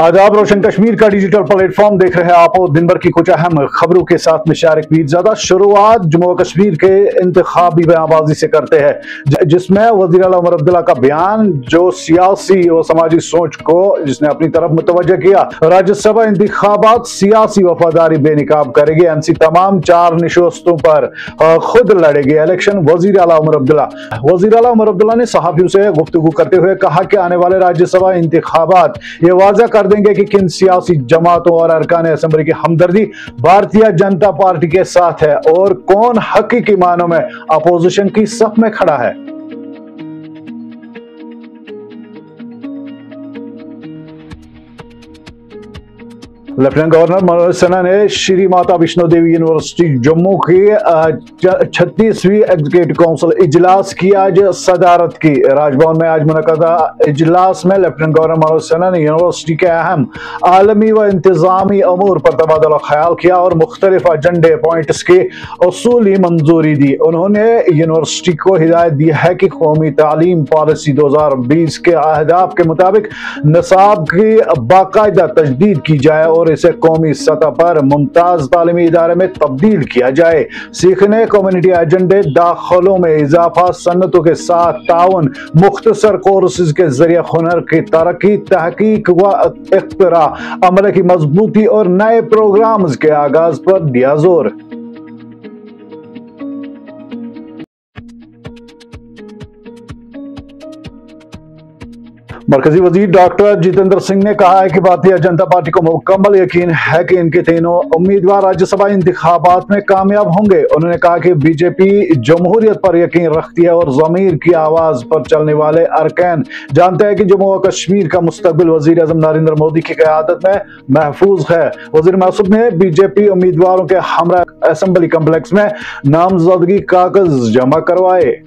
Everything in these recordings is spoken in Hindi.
आदाब, रोशन कश्मीर का डिजिटल प्लेटफॉर्म देख रहे हैं आप और दिन भर की कुछ अहम खबरों के साथ में शारिक पीरजादा। शुरुआत जम्मू कश्मीर के इंतखाबी बयानबाजी से करते हैं, जिसमें वज़ीर आला उमर अब्दुल्ला का बयान जो सियासी और समाजी सोच को जिसने अपनी तरफ मुतवज्जह किया। राज्यसभा इंतखाबात सियासी वफादारी बेनिकाब करेगी। एनसी तमाम 4 निशस्तों पर खुद लड़ेगी इलेक्शन। वज़ीर आला उमर अब्दुल्ला ने सहाफियों से गुफ्तगू करते हुए कहा कि आने वाले राज्यसभा इंतखाबात ये वाज़ा कर देंगे कि किन सियासी जमातों और अरकान असेंबली की हमदर्दी भारतीय जनता पार्टी के साथ है और कौन हकीकी मानों में अपोजिशन की सफ में खड़ा है। लेफ्टिनेंट गवर्नर मनोज सिन्हा ने श्री माता वैष्णो देवी यूनिवर्सिटी जम्मू की 36वीं एग्जीक्यूटिव काउंसिल इजलास की आज सदारत की। राजभवन में आज मुनक़दा इजलास में लेफ्टिनेंट गवर्नर मनोज सिन्हा ने यूनिवर्सिटी के अहम आलमी व इंतजामी अमूर पर तबादला ख्याल किया और मुख्तलिफ एजेंडे पॉइंट्स की असूली मंजूरी दी। उन्होंने यूनिवर्सिटी को हिदायत दी है कि कौमी तालीम पॉलिसी 2020 के अहदाफ के मुताबिक निसाब की बाकायदा तजदीद की जाए और इसे कौमी सतह पर मुमताज तालीमी इदारे में तब्दील किया जाए। सीखने, कम्युनिटी एजेंडे, दाखिलों में इजाफा, सन्नतों के साथ ताउन, मुख्तसर कोर्सेज के जरिए हुनर की तरक्की, तहकीक व इख्तिरा, अमल की मजबूती और नए प्रोग्राम्स के आगाज पर दिया जोर। मरकजी वजीर डॉक्टर जितेंद्र सिंह ने कहा है कि भारतीय जनता पार्टी को मुकम्मल यकीन है कि इनके तीनों उम्मीदवार राज्यसभा इंतखाबात में कामयाब होंगे। उन्होंने कहा कि बीजेपी जमहूरियत पर यकीन रखती है और ज़मीर की आवाज पर चलने वाले अरकान जानते हैं कि जम्मू और कश्मीर का मुस्तकबिल वजीर आज़म नरेंद्र मोदी की क़यादत में महफूज है। वजीर मसूद ने बीजेपी उम्मीदवारों के हमरा असेंबली कम्प्लेक्स में नामजदगी कागज जमा करवाए।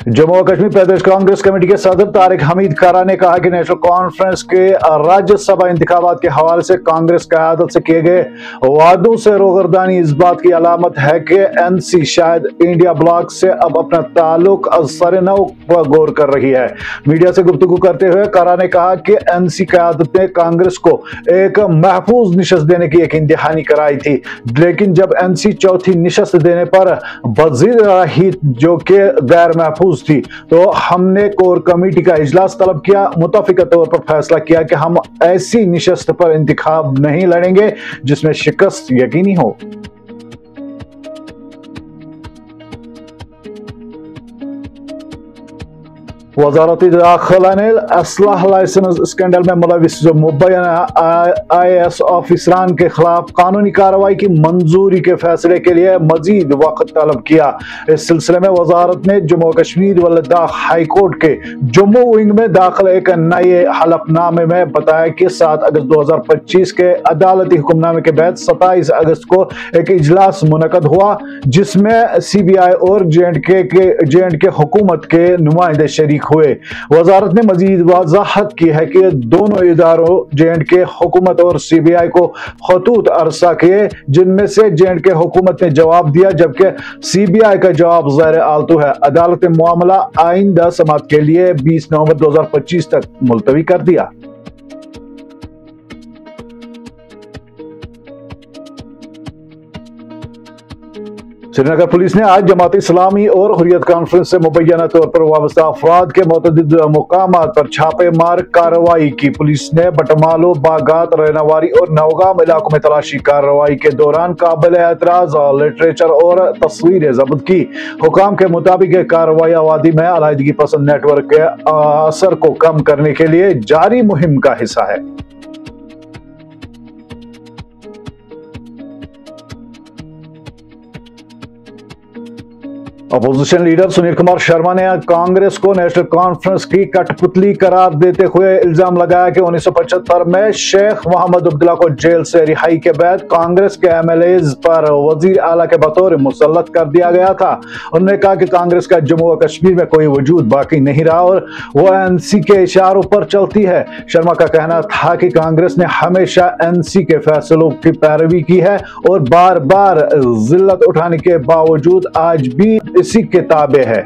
जम्मू और कश्मीर प्रदेश कांग्रेस कमेटी के सदर तारिक हमीद कारा ने कहा कि नेशनल कॉन्फ्रेंस के राज्यसभा इंतखाबात के हवाले से कांग्रेस क़यादत से किए गए वादों से रोगर्दानी इस बात की अलामत है कि एनसी शायद इंडिया ब्लॉक से अब अपना ताल्लुक सर-ए-नौ पर गौर कर रही है। मीडिया से गुफ्तगू करते हुए कारा ने कहा कि एनसी क़यादत ने कांग्रेस को एक महफूज निशस्त देने की यकीन दहानी कराई थी, लेकिन जब एनसी चौथी निशस्त देने पर वजीर रही जो कि गैर महफूज थी, तो हमने कोर कमेटी का इजलास तलब किया। मुतफिका तौर पर फैसला किया कि हम ऐसी निशस्त पर इंतखाब नहीं लड़ेंगे जिसमें शिकस्त यकीनी हो। वज़ारत दाखिला ने असलह लाइसेंस स्कैंडल में मुलविस मुबैना IAS ऑफिसरान के खिलाफ कानूनी कार्रवाई की मंजूरी के फैसले के लिए मजीद वक्त तलब किया। इस सिलसिले में वजारत ने जम्मू कश्मीर व लद्दाख हाई कोर्ट के जम्मू विंग में दाखिल एक नए हलफनामे में बताया कि 7 अगस्त 2025 के अदालती हुक्मनामे के बाद 27 अगस्त को एक इजलास मुनक़द हुआ, जिसमें CBI और J&K हुकूमत के नुमाइंदे शरीक हुए। वजारत ने मजीद वजाहत की है कि दोनों इदारों J&K हुकूमत और CBI को खतूत अरसा किए, जिनमें से J&K हुकूमत ने जवाब दिया जबकि CBI का जवाब ज़ैर आलतू है। अदालत ने मामला आइंदा समाअत के लिए 20 नवंबर 2025 तक मुलतवी कर दिया। श्रीनगर पुलिस ने आज जमात इस्लामी और हुर्रियत कॉन्फ्रेंस से मुबैना तौर पर वाबस्ता अफराद के मुतअद्दिद मकामात पर छापेमार कार्रवाई की। पुलिस ने बटमालो, बागात, रहनावारी और नौगाम इलाकों में तलाशी कार्रवाई के दौरान काबिल एतराज लिटरेचर और तस्वीरें जब्त की। हुकाम के मुताबिक कार्रवाई आबादी में अलाइदगी पसंद नेटवर्क के असर को कम करने के लिए जारी मुहिम का हिस्सा है। अपोजिशन लीडर सुनील कुमार शर्मा ने कांग्रेस को नेशनल कॉन्फ्रेंस की कठपुतली करार देते हुए इल्जाम लगाया कि 1975 में शेख मोहम्मद अब्दुल्ला को जेल से रिहाई के बाद कांग्रेस के MLAs पर वजीर आला के बतौर मुसल्लत कर दिया गया था। उन्होंने कहा कि कांग्रेस का जम्मू और कश्मीर में कोई वजूद बाकी नहीं रहा और वो NC के इशारों पर चलती है। शर्मा का कहना था कि कांग्रेस ने हमेशा NC के फैसलों की पैरवी की है और बार बार जिल्लत उठाने के बावजूद आज भी इसी के ताबे है।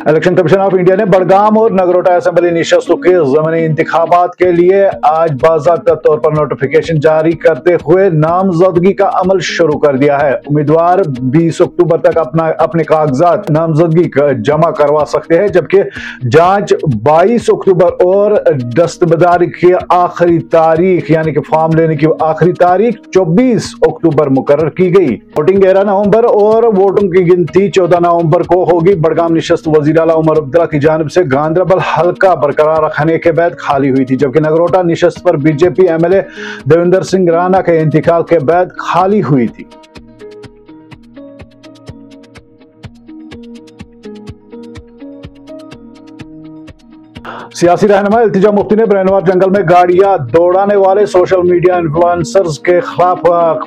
इलेक्शन कमीशन ऑफ इंडिया ने बड़गाम और नगरोटा असेंबली निशस्तों के ज़मीनी इंतखाबात के लिए आज बाज़ाब्ता तौर पर नोटिफिकेशन जारी करते हुए नामजदगी का अमल शुरू कर दिया है। उम्मीदवार 20 अक्टूबर तक अपने कागजात नामजदगी जमा करवा सकते हैं, जबकि जांच 22 अक्टूबर और दस्तबरदारी की आखिरी तारीख यानी कि फॉर्म लेने की आखिरी तारीख 24 अक्टूबर मुकर्रर की गई। वोटिंग 11 नवंबर और वोटों की गिनती 14 नवंबर को होगी। बड़गाम निशस्त वजीर आला उमर अब्दुल्ला की जानिब से गांधरबल हल्का बरकरार रखने के बाद खाली हुई थी, जबकि नगरोटा निशस्त पर बीजेपी एमएलए देवेंद्र सिंह राणा के इंतकाल के बाद खाली हुई थी। सियासी रहनुमा इल्तिजा मुफ्ती ने ब्रैनवार जंगल में गाड़ियां दौड़ाने वाले सोशल मीडिया इन्फ्लुएंसर्स के खिलाफ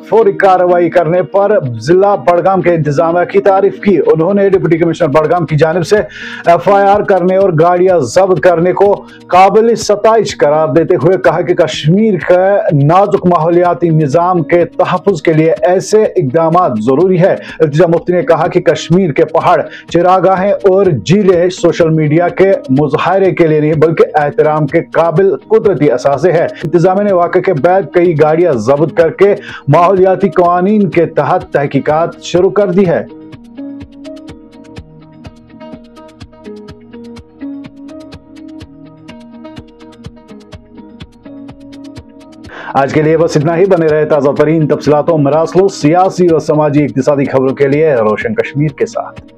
फौरी कार्रवाई करने पर जिला बड़गाम के इंतजामिया की तारीफ की। उन्होंने डिप्टी कमिश्नर बड़गाम की जानिब से एफआईआर करने और गाड़ियां जब्त करने को काबिल सताइश करार देते हुए कहा कि कश्मीर के नाजुक माहौलियाती निजाम के तहफ़्फ़ुज़ के लिए ऐसे इकदाम जरूरी है। इल्तिजा मुफ्ती ने कहा कि कश्मीर के पहाड़, चिरागाहें और झीलें सोशल मीडिया के मुजाहरे के लिए नहीं बल्कि एहतराम के काबिल कुदरती असासे है। इंतजामिया ने वाक़े के बाद कई गाड़ियां जब्त करके माहौलियाती क़वानीन के तहत तहकीकात शुरू कर दी है। आज के लिए बस इतना ही। बने रहे ताज़ा तरीन तफसीलातों, मरासलों, सियासी और समाजी इक़्तिसादी खबरों के लिए रोशन कश्मीर के साथ।